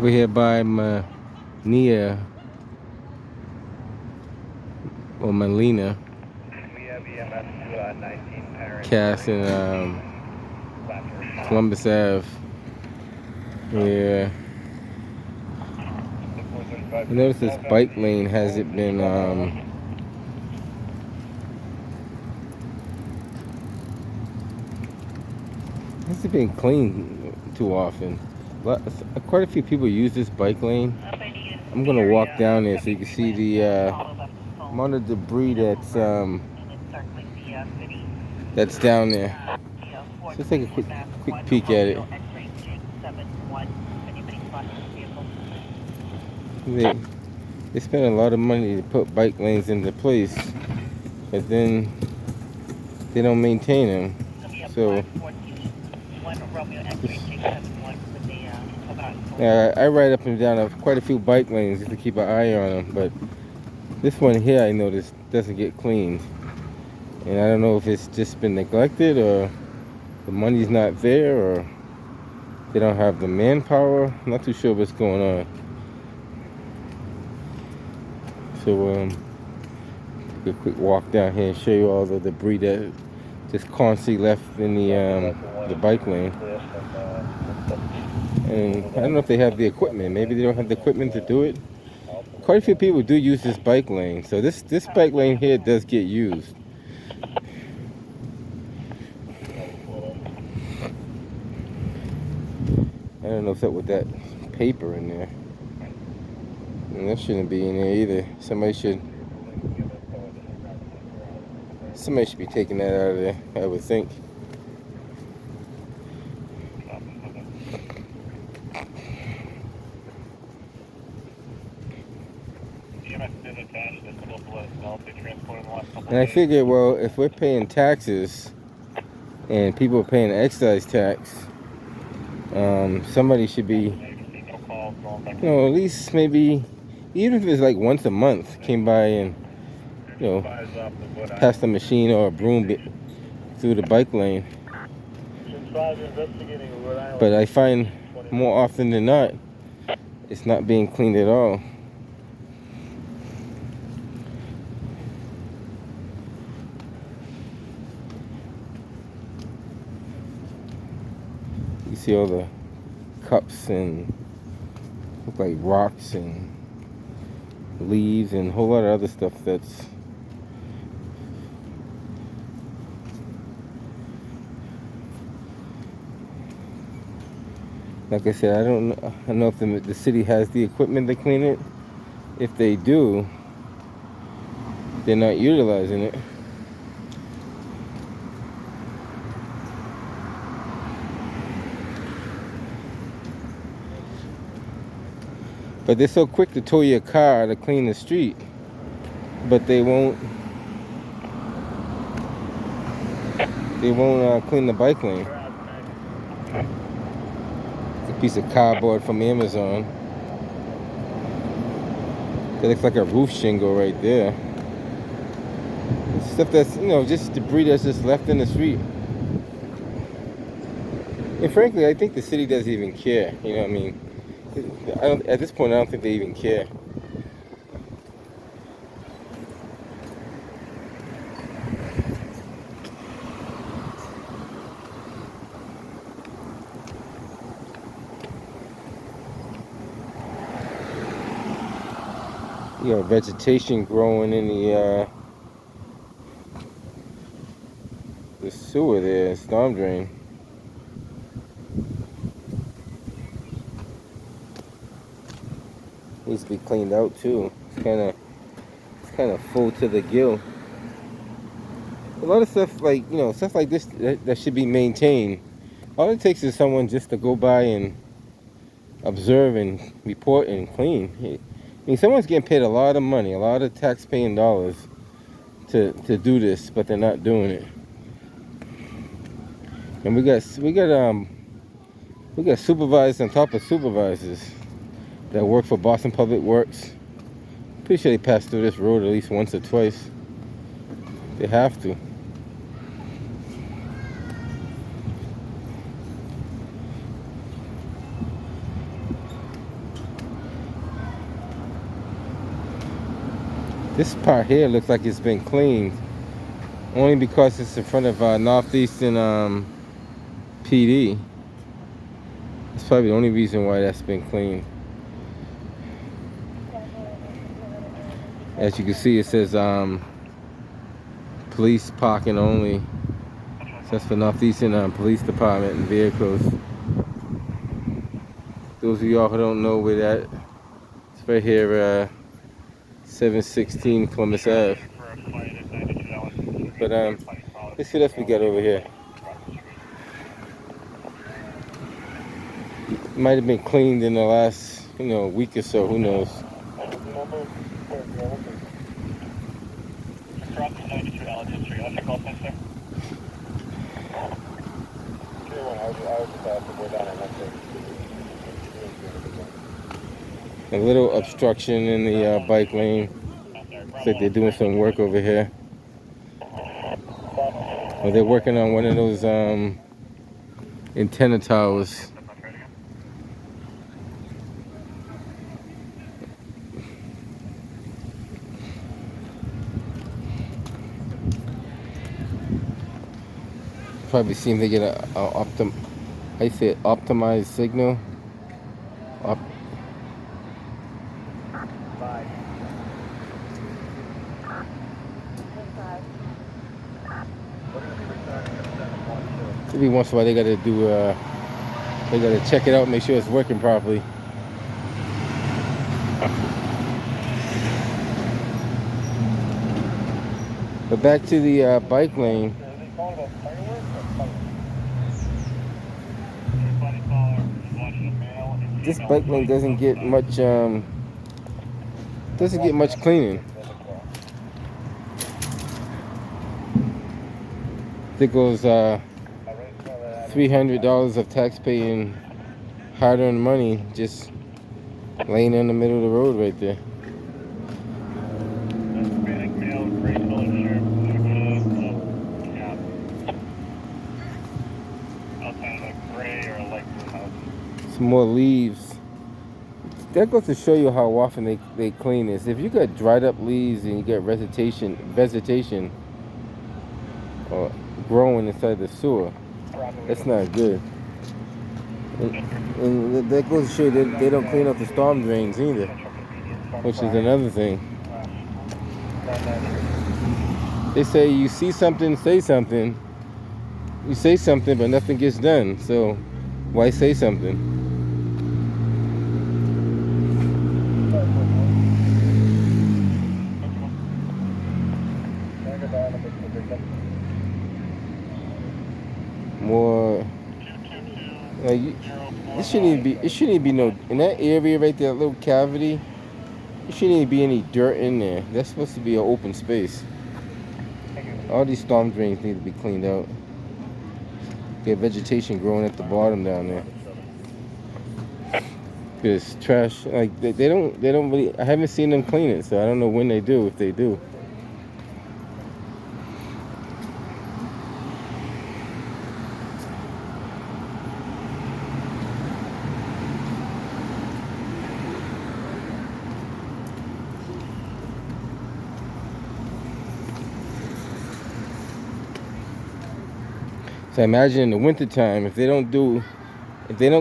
Over here by Mania or Melina, Cass and Columbus Ave. Yeah. I noticed this bike lane hasn't been cleaned too often. Quite a few people use this bike lane. I'm gonna walk down there so you can see the amount of debris that's down there. So let's take a quick peek at it. They spend a lot of money to put bike lanes into place, but then they don't maintain them. So I ride up and down quite a few bike lanes just to keep an eye on them, but this one here I noticed doesn't get cleaned, and I don't know if it's just been neglected or the money's not there or they don't have the manpower. I'm not too sure what's going on. So take a quick walk down here and show you all the debris that just constantly left in the bike lane. And I don't know if they have the equipment. Maybe they don't have the equipment to do it. Quite a few people do use this bike lane. So this bike lane here does get used. I don't know if that with that paper in there. And that shouldn't be in there either. Somebody should be taking that out of there, I would think. And I figure, well, if we're paying taxes and people are paying excise tax, somebody should be, at least maybe, even if it's like once a month, came by and, passed a machine or a broom through the bike lane. But I find more often than not, it's not being cleaned at all. You see all the cups and look like rocks and leaves and a whole lot of other stuff that's like I said, I don't know if the city has the equipment to clean it. If they do, they're not utilizing it. But they're so quick to tow your car to clean the street, but they won't clean the bike lane. It's a piece of cardboard from Amazon. That looks like a roof shingle right there. Stuff that's, just debris that's just left in the street. And frankly, I think the city doesn't even care. You know what I mean? At this point, I don't think they even care. You got vegetation growing in the sewer there, storm drain. Needs to be cleaned out too. It's kind of full to the gill. A lot of stuff like stuff like this that should be maintained. All it takes is someone just to go by and observe and report and clean. I mean, someone's getting paid a lot of money, a lot of tax-paying dollars to do this, but they're not doing it. And we got supervisors on top of supervisors that work for Boston Public Works. Pretty sure they pass through this road at least once or twice. They have to. This part here looks like it's been cleaned. Only because it's in front of Northeastern PD. That's probably the only reason why that's been cleaned. As you can see, it says police parking only. So that's for Northeastern Police Department and vehicles. Those of y'all who don't know where that, it's right here, 716 Columbus Ave. But let's see what else we got over here. It might have been cleaned in the last, week or so. Who knows? A little obstruction in the bike lane. Looks like they're doing some work over here. Or they're working on one of those antenna towers. Probably seem to get a optimized signal. Every once in a while they gotta do they gotta check it out, make sure it's working properly. But back to the bike lane. This bike lane doesn't get much cleaning. I think it was $300 of taxpaying hard-earned money just laying in the middle of the road right there. Some more leaves. That goes to show you how often they clean this. If you got dried up leaves and you get vegetation growing inside the sewer, that's not good. And that goes to show you they don't clean up the storm drains either, which is another thing. They say you see something, say something. You say something, but nothing gets done. So why say something? More like it shouldn't even be no in that area right there, that little cavity. There shouldn't even be any dirt in there. That's supposed to be an open space. All these storm drains need to be cleaned out. Get vegetation growing at the bottom down there. Because trash, like they don't really. I haven't seen them clean it, so I don't know when they do, if they do. So imagine in the wintertime, if they don't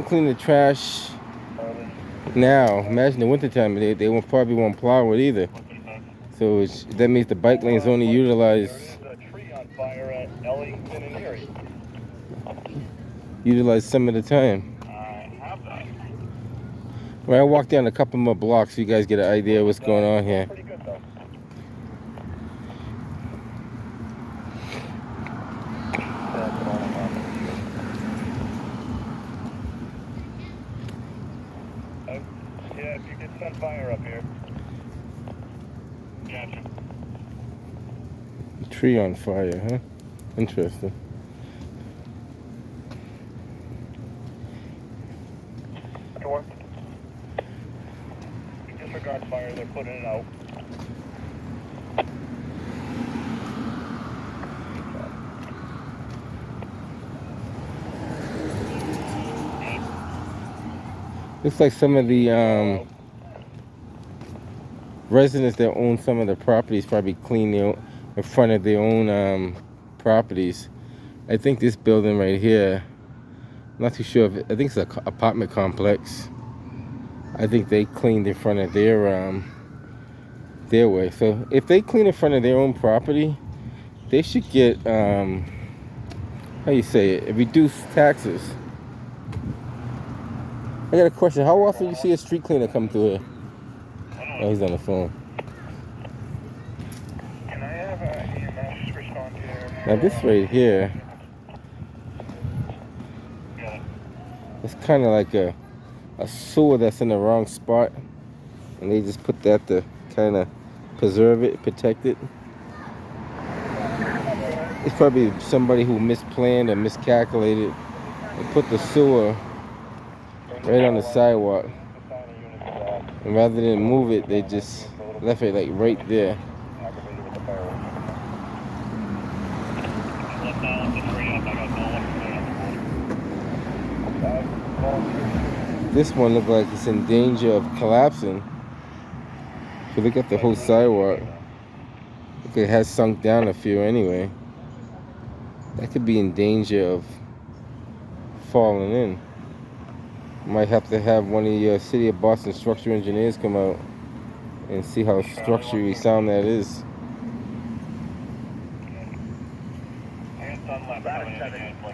clean the trash now, imagine the wintertime, they probably won't plow it either. So that means the bike lanes only utilize some of the time. Well, I'll walk down a couple more blocks so you guys get an idea of what's going on here. Yeah, if you could send fire up here. Gotcha. Tree on fire, huh? Interesting. Door. Disregard fire, they're putting it out. Looks like some of the residents that own some of the properties probably clean in front of their own properties. I think this building right here, I'm not too sure if I think it's an apartment complex. I think they cleaned in front of their way. So if they clean in front of their own property, they should get how you say it, reduced taxes. I got a question. How often do you see a street cleaner come through here? Oh, he's on the phone. Can I have EMS respond here? Now this right here, it's kind of like a sewer that's in the wrong spot, and they just put that to kind of preserve it, protect it. It's probably somebody who misplanned or miscalculated and put the sewer right on the sidewalk, and rather than move it, they just left it like right there. This one looks like it's in danger of collapsing. If you look at the whole sidewalk, look, it has sunk down a few anyway. That could be in danger of falling in. Might have to have one of your City of Boston structural engineers come out and see how structurally sound that is.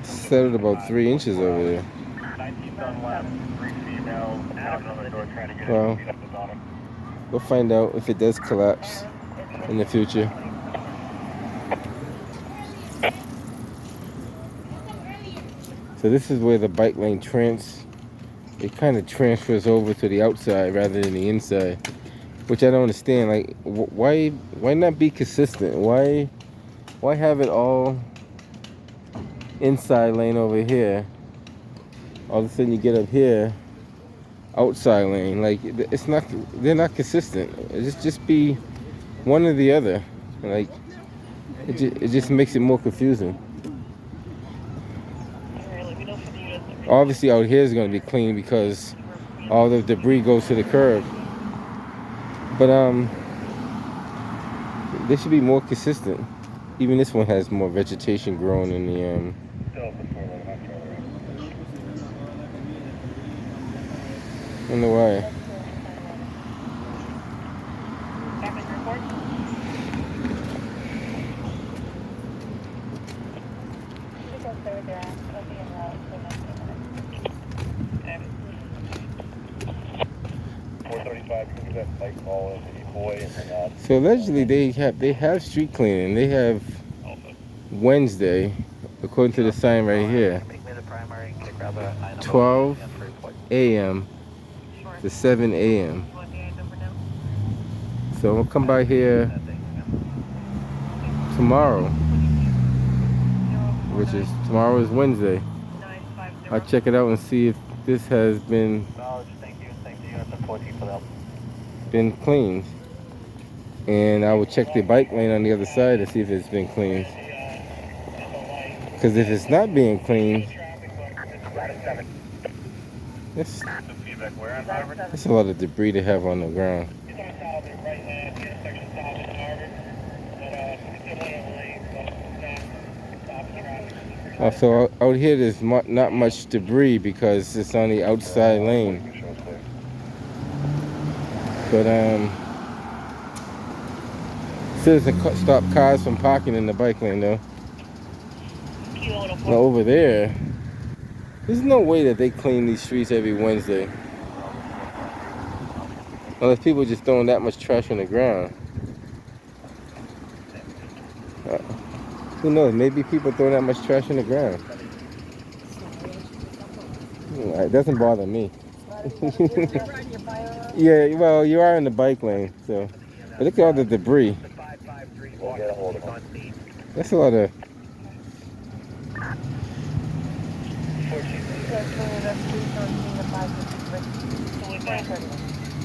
Set it about 3 inches over there. Well, we'll find out if it does collapse in the future. So this is where the bike lane it kind of transfers over to the outside rather than the inside, which I don't understand. Like, why not be consistent? Why have it all inside lane over here? All of a sudden you get up here, outside lane. Like, it's not. They're not consistent. It just be one or the other. Like, it just makes it more confusing. Obviously out here is going to be clean because all the debris goes to the curb. But they should be more consistent. Even this one has more vegetation growing in the I don't know why. So allegedly they have street cleaning. They have Wednesday, according to the sign right here, 12 a.m. to 7 a.m. So we'll come by here tomorrow, tomorrow is Wednesday. I'll check it out and see if this has been cleaned. And I will check the bike lane on the other side to see if it's been cleaned. Because if it's not being cleaned, that's a lot of debris to have on the ground. So out here there's not much debris because it's on the outside lane. But still doesn't stop cars from parking in the bike lane though. Now over there, there's no way that they clean these streets every Wednesday. Unless people are just throwing that much trash on the ground. Who knows? Maybe people throw that much trash on the ground. It doesn't bother me. Yeah, well, you are in the bike lane, so. But look at all the debris. That's a lot of.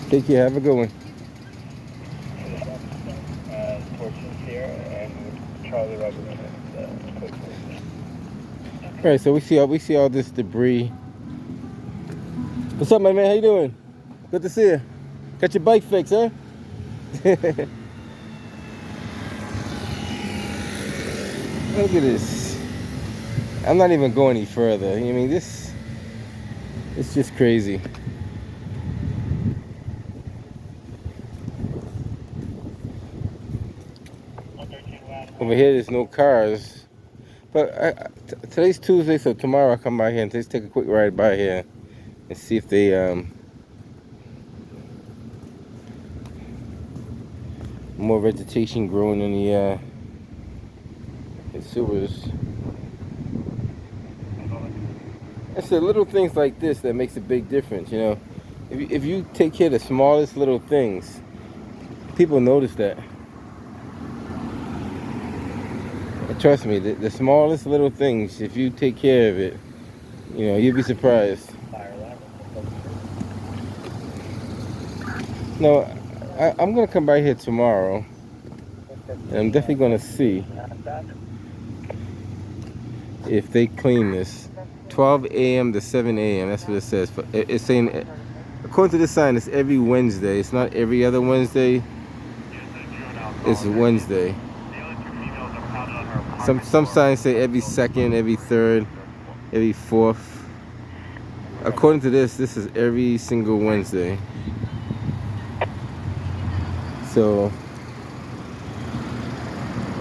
Take care. Have a good one. All right, so we see all this debris. What's up, my man? How you doing? Good to see you. Got your bike fixed, huh? Look at this. I'm not even going any further. I mean, it's just crazy. Over here, there's no cars. But today's Tuesday, so tomorrow I'll come by here and just take a quick ride by here and see if they more vegetation growing in the sewers. It's the little things like this that makes a big difference, you know. If you take care of the smallest little things, people notice that. And trust me, the smallest little things, if you take care of it, you know, you'll be surprised. No, I'm gonna come by here tomorrow, and I'm definitely gonna see if they clean this. 12 a.m. to 7 a.m. That's what it says. It's saying, according to this sign, it's every Wednesday. It's not every other Wednesday. It's Wednesday. Some signs say every second, every third, every fourth. According to this is every single Wednesday. So,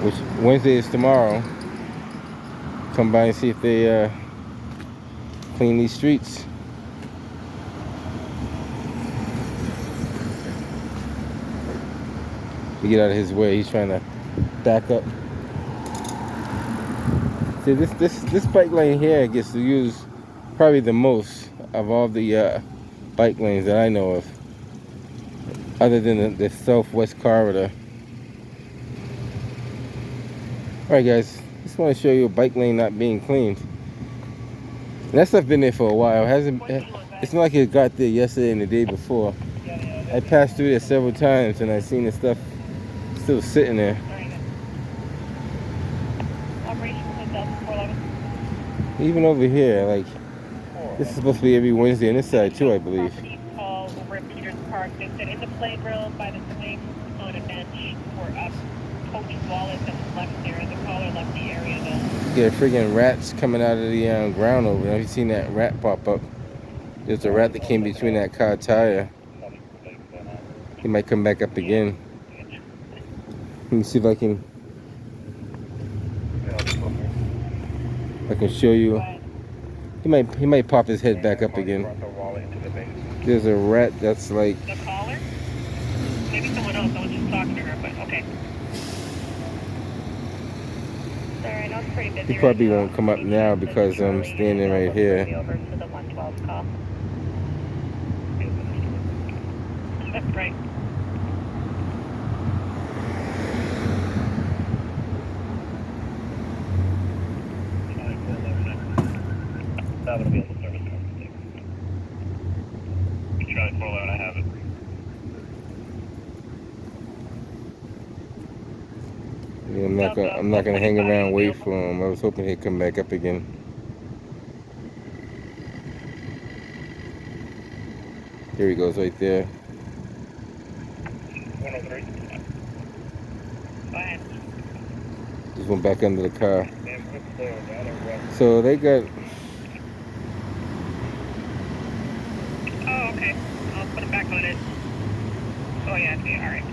which Wednesday is tomorrow. Come by and see if they clean these streets. We get out of his way. He's trying to back up. See, this bike lane here gets used probably the most of all the bike lanes that I know of, other than the southwest corridor. All right, guys. Just want to show you a bike lane not being cleaned. And that stuff been there for a while. It's not like it got there yesterday and the day before. I passed through there several times and I seen the stuff still sitting there. Even over here, like, this is supposed to be every Wednesday on this side too, I believe. Over at Peters Park, they said in the playground by the swing on a bench for Coach Wallace that was left there. The caller left the area though. Yeah, friggin' rats coming out of the ground over there. Have you seen that rat pop up? There's a rat that came between that car tire. He might come back up again. Let me see if I can show you. He might pop his head back up again. There's a rat that's like. The caller? Maybe someone else. I was just talking to her, but okay. Sorry, I know it's pretty busy. He probably won't come up now because I'm standing right here. Over to the 112 call. Right. That'll be able to service conversation. Try 411, I have it. Yeah, I'm not gonna hang around and wait for him. I was hoping he'd come back up again. Here he goes right there. 103. Go ahead. Just went back under the car. So they got. Oh, okay. I'll put it back on it. Oh, yeah, I see. All right.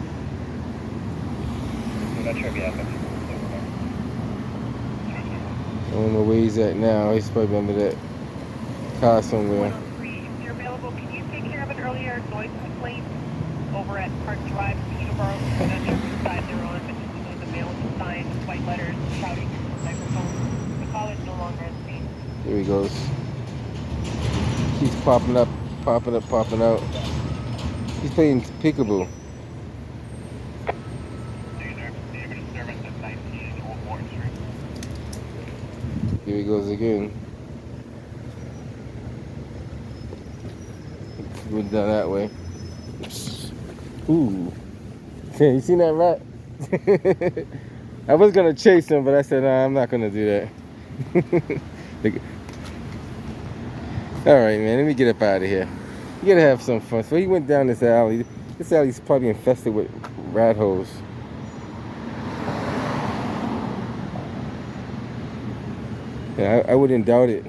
I'm not sure if you have it. I don't know where he's at now. He's probably under that car somewhere. 103. If you're available, can you take care of an earlier noise complaint over at Park Drive, Peterborough? On every side they're on, but this is the mail with the signs, white letters, shouting into the microphone. The call is no longer at scene. Here he goes. He's popping up, popping out. He's playing peekaboo. Here he goes again. Went down that way. Ooh. Yeah, you seen that rat? I was gonna chase him, but I said, nah, I'm not gonna do that. Alright, man, let me get up out of here. You gotta have some fun. So he went down this alley. This alley's probably infested with rat holes. Yeah, I wouldn't doubt it.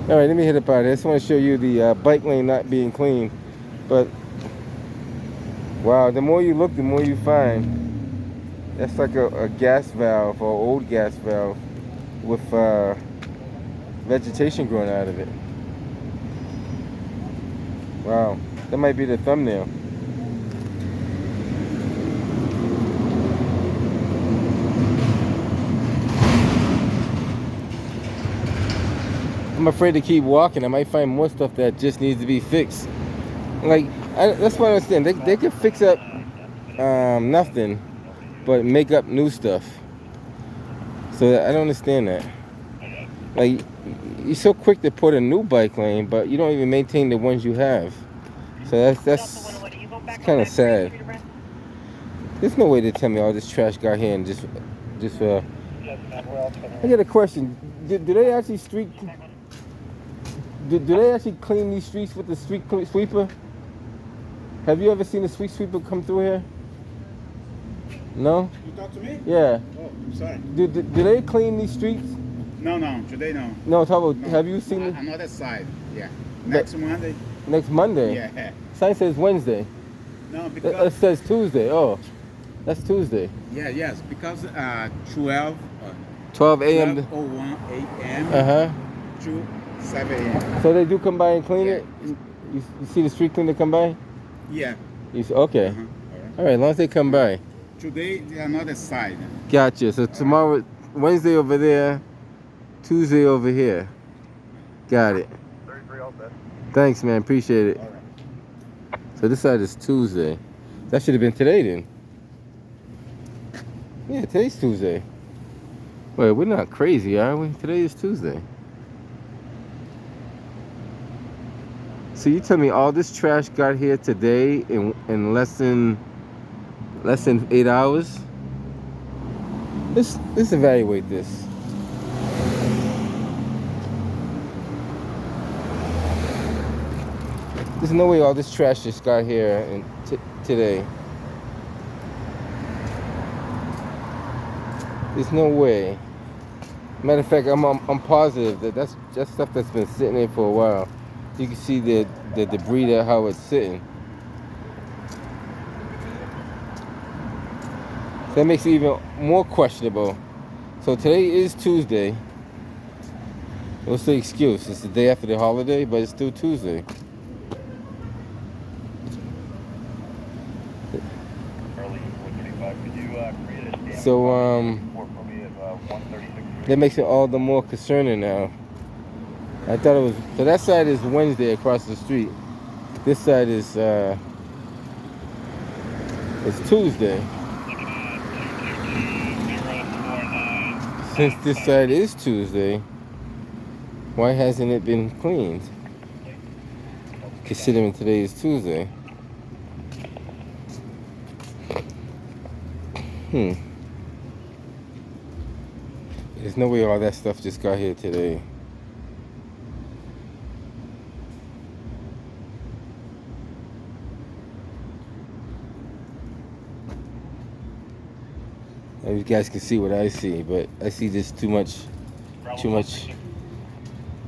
All right, let me hit up out of here. I just want to show you the bike lane not being clean. But, wow, the more you look, the more you find. That's like a gas valve or old gas valve with vegetation growing out of it. Wow, that might be the thumbnail. I'm afraid to keep walking. I might find more stuff that just needs to be fixed. Like, that's what I understand. They could fix up nothing, but make up new stuff. So I don't understand that. Like, you're so quick to put a new bike lane, but you don't even maintain the ones you have. So that's kind of sad. There's no way to tell me all this trash got here and just. I got a question. Do they actually do they actually clean these streets with the street sweeper? Have you ever seen a street sweeper come through here? No? You talk to me? Yeah. Oh, sorry. Do they clean these streets? No, today no. No, talk about, No. have you seen it? Another side, yeah. Next Monday? Next Monday? Yeah. Sign says Wednesday. No, It because... says Tuesday. Oh, that's Tuesday. Yeah, yes, because 12 12 a.m. 12:01 a.m. Uh-huh. to 7 a.m. So they do come by and clean Yeah. it? You see the street cleaner come by? Yeah. Okay. All right. All right, as long as they come by. Today, another side. Gotcha. So tomorrow, Wednesday over there, Tuesday over here. Got it. 33 all set. Thanks, man. Appreciate it. All right. So this side is Tuesday. That should have been today then. Yeah, today's Tuesday. Wait, we're not crazy, are we? Today is Tuesday. So you tell me all this trash got here today in less than 8 hours? Let's evaluate this. There's no way all this trash just got here today. There's no way. Matter of fact, I'm positive that that's stuff that's been sitting there for a while. You can see the debris there, how it's sitting. That makes it even more questionable. So today is Tuesday. What's the excuse? It's the day after the holiday, but it's still Tuesday. Early 135. Could you create a stamp So for me at 136? that makes it all the more concerning now. I thought it was, so that side is Wednesday across the street. This side is it's Tuesday. Since this side is Tuesday, why hasn't it been cleaned? Considering today is Tuesday. There's no way all that stuff just got here today. Now you guys can see what I see, but I see just too much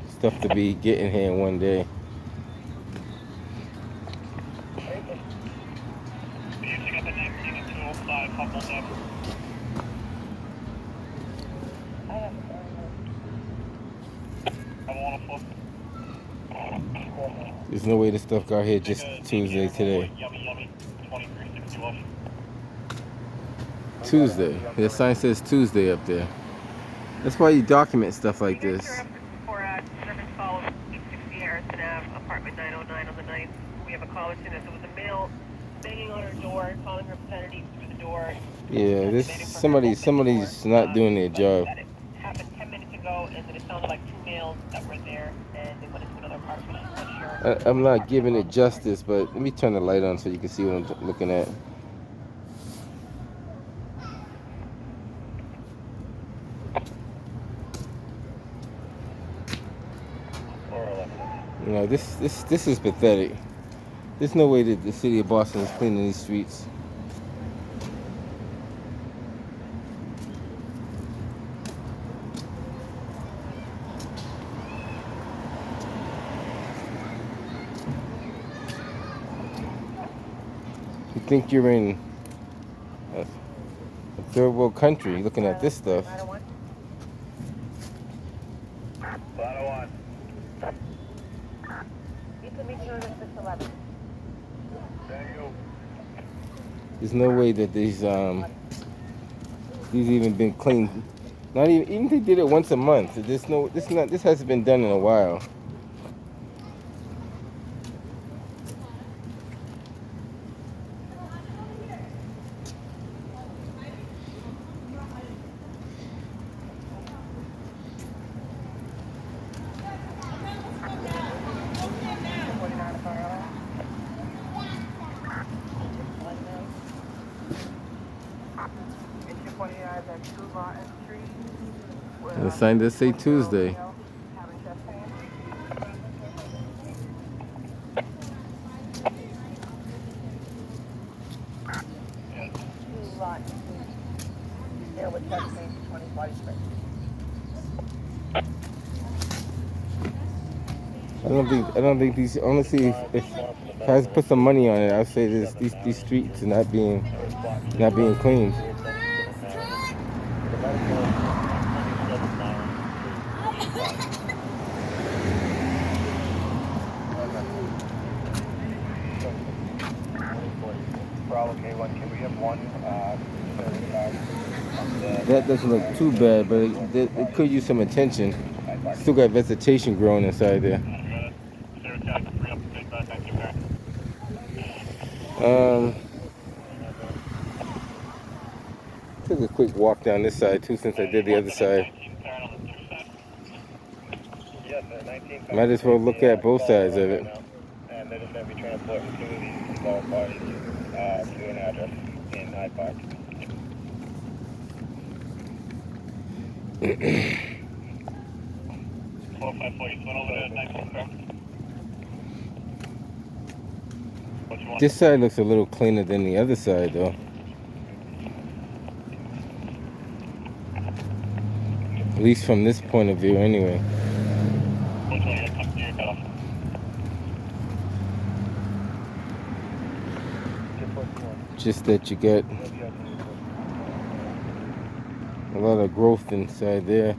stuff to be getting here in one day. There's no way this stuff got here just Tuesday today. Tuesday. The sign says Tuesday up there. That's why you document stuff like this. For service call 660 Harrison Ave, apartment 909 on the 9th. We have a caller saying that there was a male banging on her door, calling her obscenities through the door. Yeah, this somebody's not doing their job. That it happened 10 minutes ago, and then it sounded like two males that were there, and they went into another apartment. I'm not sure. I'm not giving it justice, but let me turn the light on so you can see what I'm looking at. You know, this is pathetic. There's no way that the city of Boston is cleaning these streets. You think you're in a third world country looking at this stuff. Ladder 1. You can make sure it's 611. Thank you. There's no way that these even been cleaned. Not even if they did it once a month. This hasn't been done in a while. And the sign does say Tuesday. I don't think these, honestly, if I had to put some money on it, I'd say these streets are not being cleaned. Can we have one? That doesn't look too bad, but it could use some attention. Still got vegetation growing inside there. Took a quick walk down this side too since I did the other side. Might as well look at both sides of it. And they're just going to be transporting two of these involved parties to an address in Hyde Park. This side looks a little cleaner than the other side, though. At least from this point of view, anyway. Just that you get a lot of growth inside there.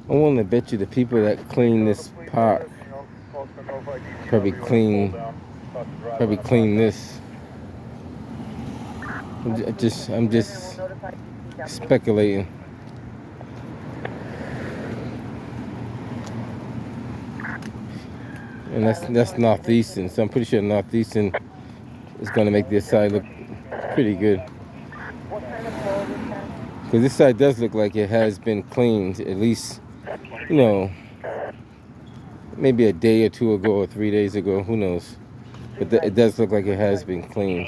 I'm willing to bet you the people that clean this park probably clean this. I'm just speculating. And that's Northeastern, so I'm pretty sure Northeastern is going to make this side look pretty good. Because this side does look like it has been cleaned, at least, you know, maybe a day or two ago or 3 days ago, who knows. But it does look like it has been cleaned.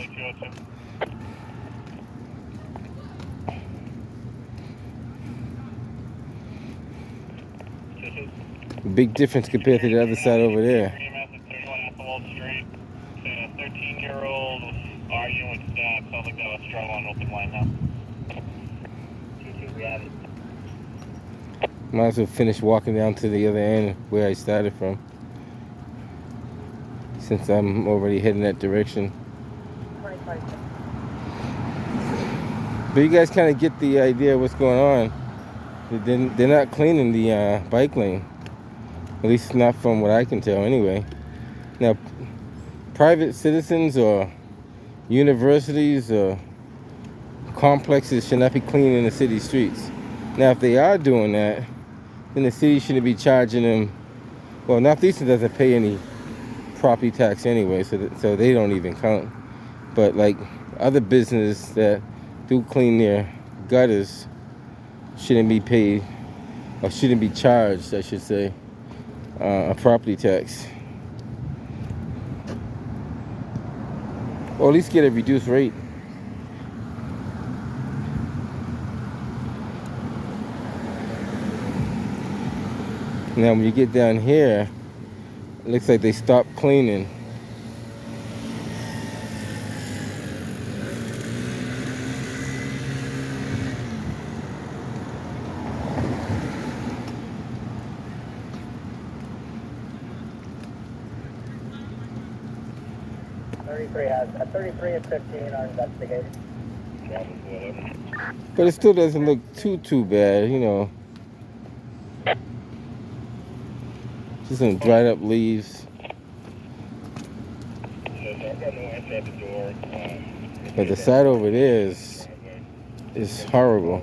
Big difference compared to the other side over there. 13-year-old was arguing with staff. Sounds like they have a struggle on open line now. Might as well finish walking down to the other end where I started from, since I'm already heading that direction. But you guys kind of get the idea of what's going on. They're not cleaning the bike lane. At least not from what I can tell anyway. Now, private citizens or universities or complexes should not be cleaning the city streets. Now, if they are doing that, then the city shouldn't be charging them. Well, Northeastern doesn't pay any property tax anyway, so they don't even count. But like other businesses that do clean their gutters shouldn't be paid or shouldn't be charged, I should say, a property tax. Or at least get a reduced rate. Now when you get down here, it looks like they stopped cleaning. At 33 and 15 are investigated. But it still doesn't look too bad, you know. Just some dried up leaves. But the side over there is horrible.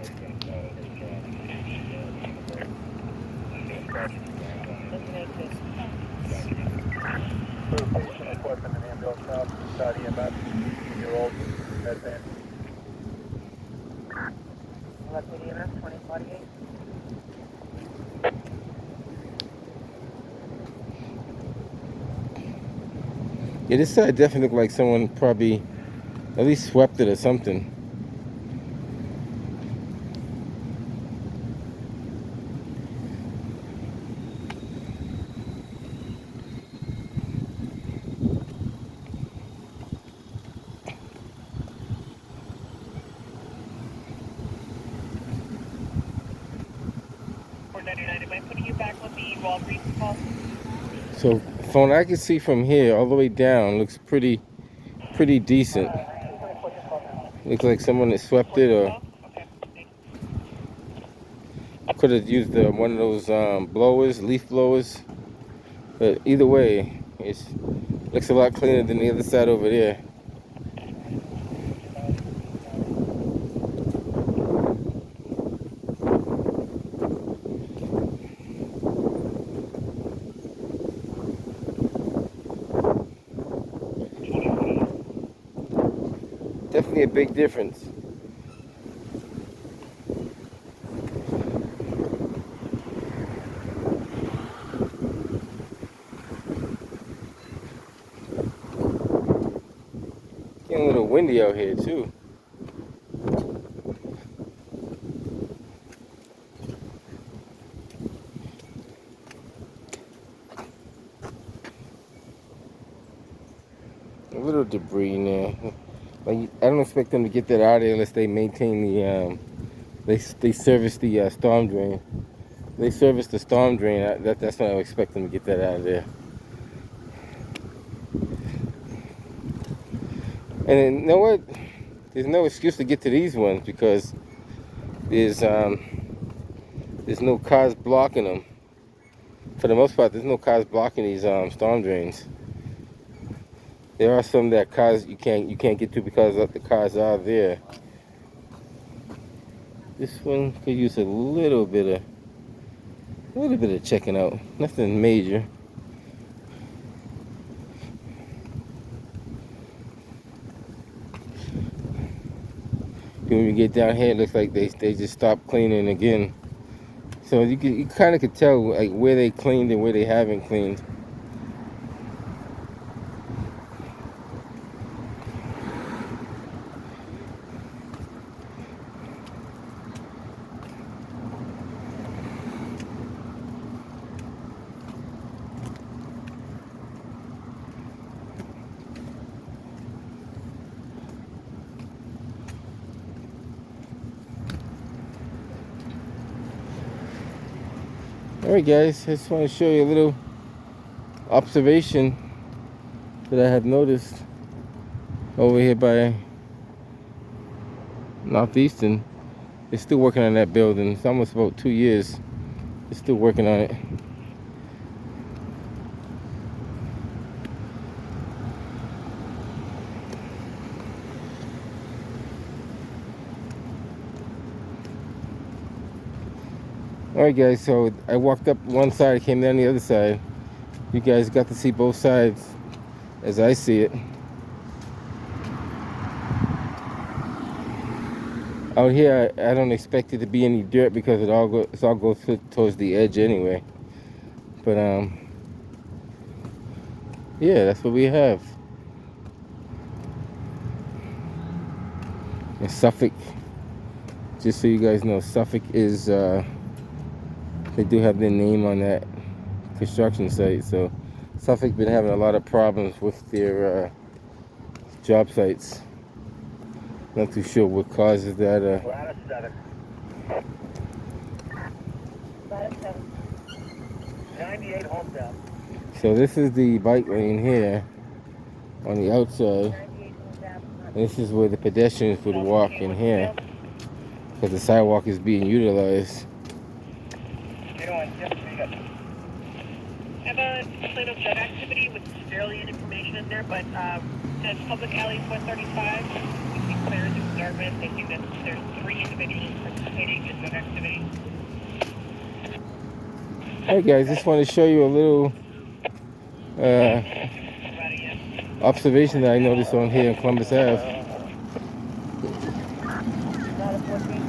EMS 2048. Yeah, this side definitely looked like someone probably at least swept it or something. Am I putting you back on the Walgreens call? So from what I can see from here all the way down, looks pretty decent. Looks like someone that swept it or could have used one of those blowers, leaf blowers. But either way, it looks a lot cleaner than the other side over there. Definitely a big difference. Getting a little windy out here too. A little debris in there. Like, I don't expect them to get that out of there unless they maintain the they service the storm drain. They service the storm drain. That's when I would expect them to get that out of there. And then, you know what? There's no excuse to get to these ones because there's no cars blocking them. For the most part, there's no cars blocking these storm drains. There are some that cars you can't get to because the cars are there. This one could use a little bit of checking out. Nothing major. When you get down here, it looks like they just stopped cleaning again. So you kind of could tell like where they cleaned and where they haven't cleaned. Alright guys, I just want to show you a little observation that I have noticed over here by Northeastern. They're still working on that building. It's almost about 2 years. They're still working on it. Alright guys, so I walked up one side, came down the other side. You guys got to see both sides as I see it. Out here, I don't expect it to be any dirt because it all goes towards the edge anyway. But yeah, that's what we have. In Suffolk, just so you guys know, Suffolk is they do have their name on that construction site. So Suffolk been having a lot of problems with their job sites. Not too sure what causes that. Lattice 7. Lattice 7. 98 Hometown. So this is the bike lane here on the outside. 98 Ave. This is where the pedestrians would walk in here because the sidewalk is being utilized. You know, yes, we got I have a plan of jet activity with alien information in there, but says public alley 135. We see clear as observant. They think that there's 3 individuals participating in jet activity. Hey guys, just want to show you a little Ready yet? observation that I noticed on here in Columbus Ave. Lattice 14.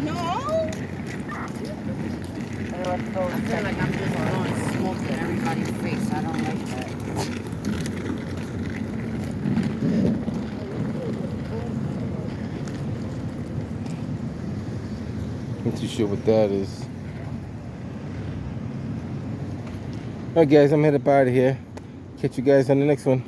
No. I feel like I'm just blowing smoke in everybody's face. I don't like that. Not too sure what that is. Alright guys, I'm headed up out of here. Catch you guys on the next one.